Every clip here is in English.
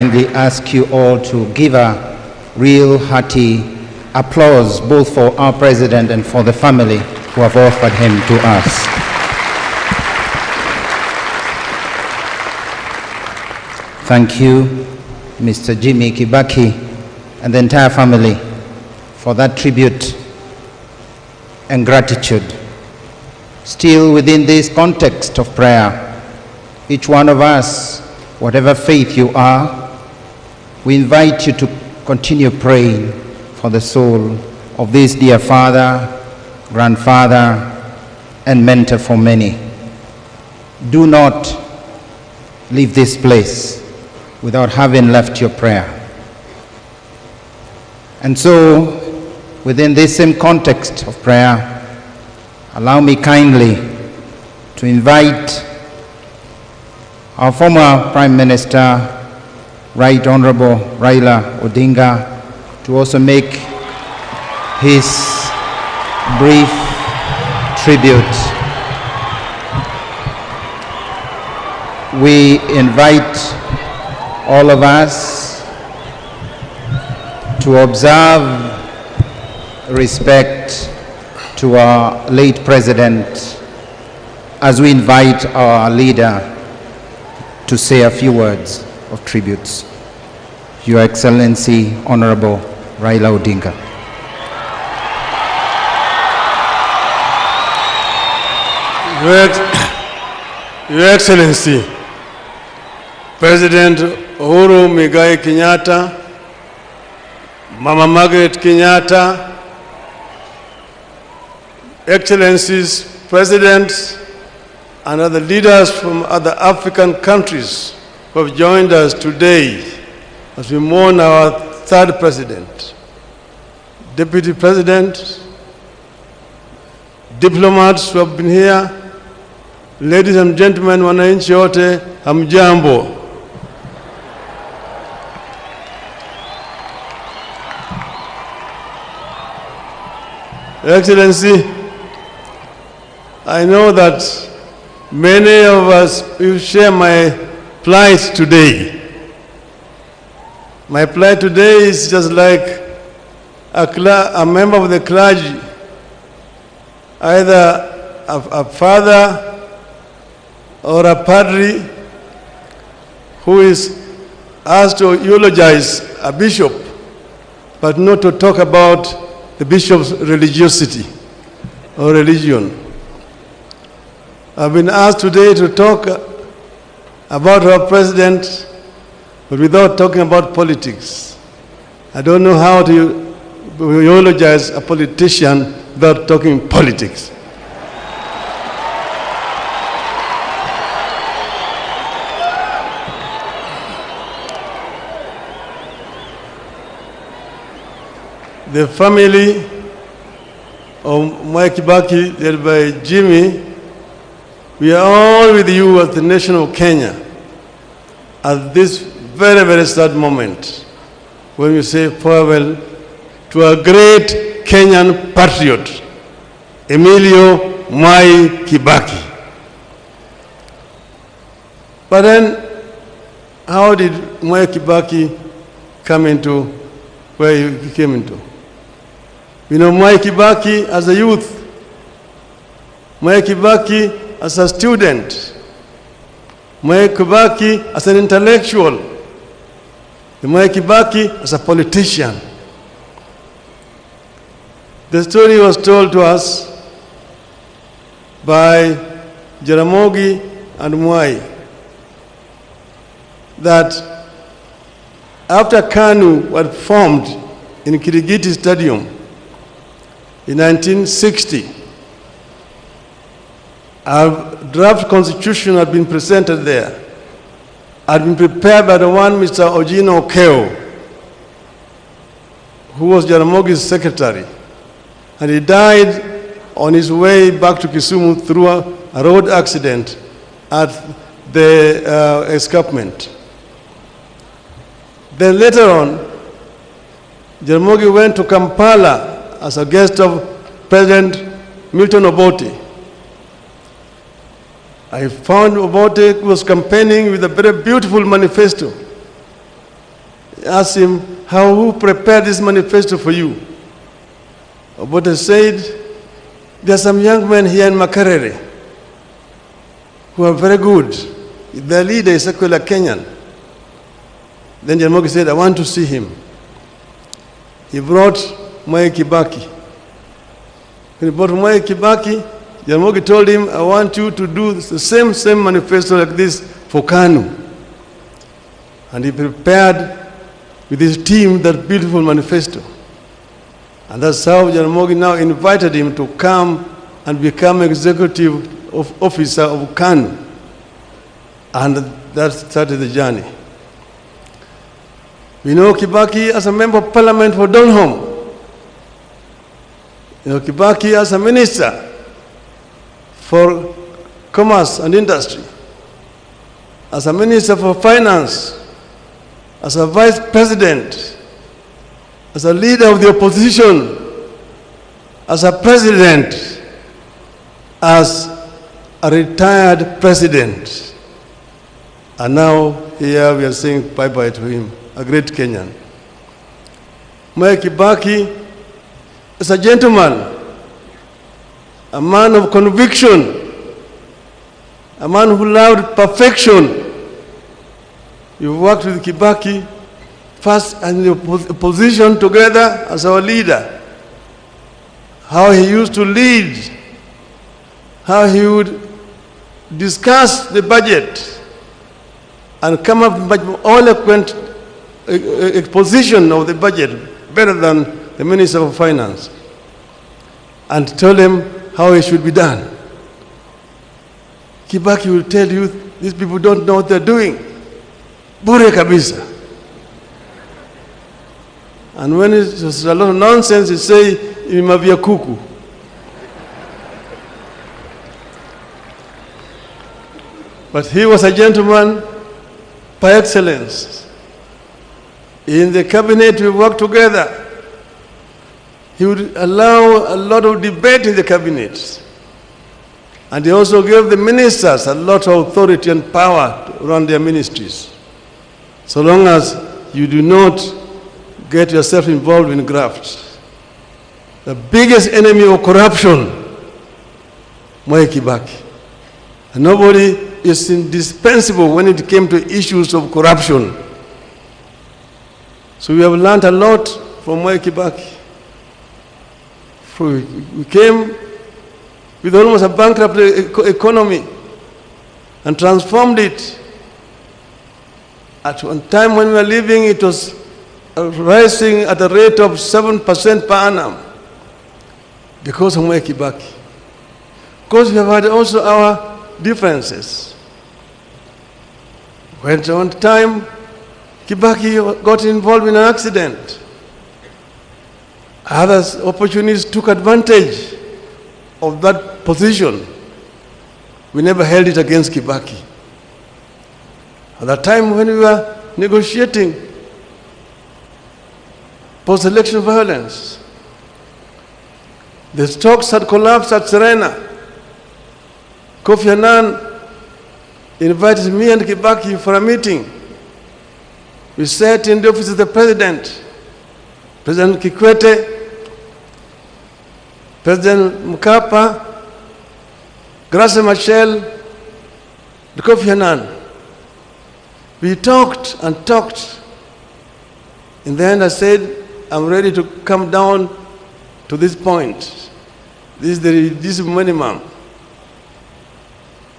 kindly ask you all to give a real hearty applause both for our president and for the family who have offered him to us. Thank you, Mr. Jimmy Kibaki and the entire family for that tribute and gratitude. Still within this context of prayer, each one of us, whatever faith you are, we invite you to continue praying for the soul of this dear father, grandfather, and mentor for many. Do not leave this place without having left your prayer. And so, within this same context of prayer, allow me kindly to invite our former Prime Minister, Right Honorable Raila Odinga, to also make his brief tribute. We invite all of us to observe respect to our late president as we invite our leader to say a few words of tributes. Your Excellency, Honorable Raila Odinga. Your Excellency, President Uhuru Muigai Kenyatta, Mama Margaret Kenyatta, Excellencies, Presidents, and other leaders from other African countries who have joined us today as we mourn our third president, Deputy President, diplomats who have been here, ladies and gentlemen, wananchi wote, hamjambo. Excellency, I know that many of us will share my plight today. My plight today is just like a member of the clergy, either a father or a padre who is asked to eulogize a bishop, but not to talk about the bishop's religiosity or religion. I've been asked today to talk about our president, but without talking about politics. I don't know how to eulogize a politician without talking politics. The family of Mwai Kibaki, led by Jimmy, we are all with you as the nation of Kenya at this very, very sad moment when we say farewell to a great Kenyan patriot, Emilio Mwai Kibaki. But then, how did Mwai Kibaki come into where he came into? You know, Mwai Kibaki as a youth, Mwai Kibaki as a student, Mwai Kibaki as an intellectual, Mwai Kibaki as a politician. The story was told to us by Jaramogi and Mwai that after KANU was formed in Kirigiti Stadium in 1960, a draft constitution had been presented there, had been prepared by the one Mr. Ojino Okeo, who was Jaramogi's secretary. And he died on his way back to Kisumu through a road accident at the escarpment. Then later on, Jaramogi went to Kampala as a guest of President Milton Obote. I found Obote was campaigning with a very beautiful manifesto asked him, who prepared this manifesto for you? Obote said, there are some young men here in Makerere who are very good. Their leader is a Kenyan. Then Jaramogi said, I want to see him. He brought Mwai Kibaki. When he brought Mwai Kibaki, Jaramogi told him, I want you to do the same manifesto like this for KANU. And he prepared with his team that beautiful manifesto. And that's how Jaramogi now invited him to come and become executive officer of KANU. And that started the journey. We know Kibaki as a member of parliament for Donholm. You know Kibaki as a minister for commerce and industry, as a minister for finance, as a vice president, as a leader of the opposition, as a president, as a retired president. And now here we are saying bye-bye to him, a great Kenyan. Mwai Kibaki is a gentleman, a man of conviction, a man who loved perfection. You worked with Kibaki first in the opposition together as our leader. How he used to lead, how he would discuss the budget and come up with much eloquent exposition of the budget, better than the Minister of Finance, and tell him how it should be done. Kibaki will tell you, these people don't know what they're doing. Bure kabisa. And when it's just a lot of nonsense, he say, imavia kuku. But he was a gentleman by excellence. In the cabinet, we worked together. He would allow a lot of debate in the cabinet. And he also gave the ministers a lot of authority and power to run their ministries. So long as you do not get yourself involved in graft. The biggest enemy of corruption, Mwai Kibaki. And nobody is indispensable when it came to issues of corruption. So we have learned a lot from Mwai Kibaki. We came with almost a bankrupt economy and transformed it. At one time when we were living, it was rising at a rate of 7% per annum because of Mwai Kibaki. Of course, we have had also our differences. When at one time, Kibaki got involved in an accident. Others, opportunists took advantage of that position. We never held it against Kibaki. At that time when we were negotiating post-election violence, the stocks had collapsed at Serena. Kofi Annan invited me and Kibaki for a meeting. We sat in the office of the president, President Kikwete, President Mkapa, Graça Machel, and Kofi Annan. We talked and talked. In the end, I said, I'm ready to come down to this point. This is the reduced minimum.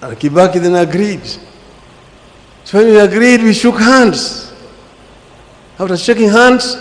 And Kibaki then agreed. So when we agreed, we shook hands. After shaking hands,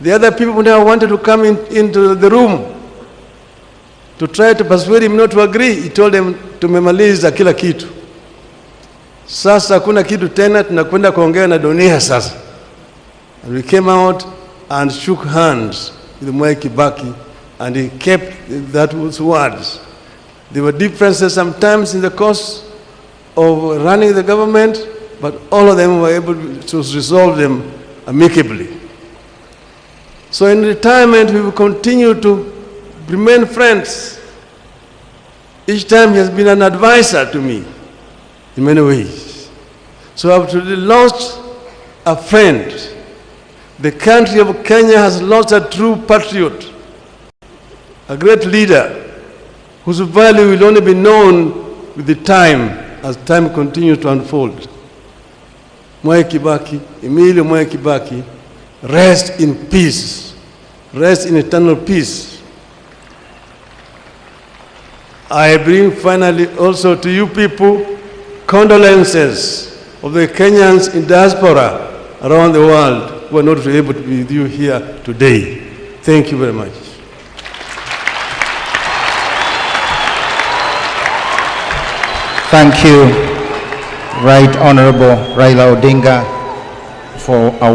the other people now wanted to come into the room to try to persuade him not to agree. He told them, tumemaliza kila kitu. Sasa hakuna kitu tena, tunakwenda kuongea na dunia sasa. And we came out and shook hands with Mwai Kibaki, and he kept those words. There were differences sometimes in the course of running the government, but all of them were able to resolve them amicably. So in retirement, we will continue to remain friends. Each time he has been an advisor to me in many ways. So I've truly lost a friend, The country of Kenya has lost a true patriot, a great leader whose value will only be known with the time as time continues to unfold. Mwai Kibaki, Emilio Mwai Kibaki, rest in peace, rest in eternal peace. I bring finally also to you people condolences of the Kenyans in diaspora around the world who are not able to be with you here today. Thank you very much. Thank you, Right Honorable Raila Odinga, for a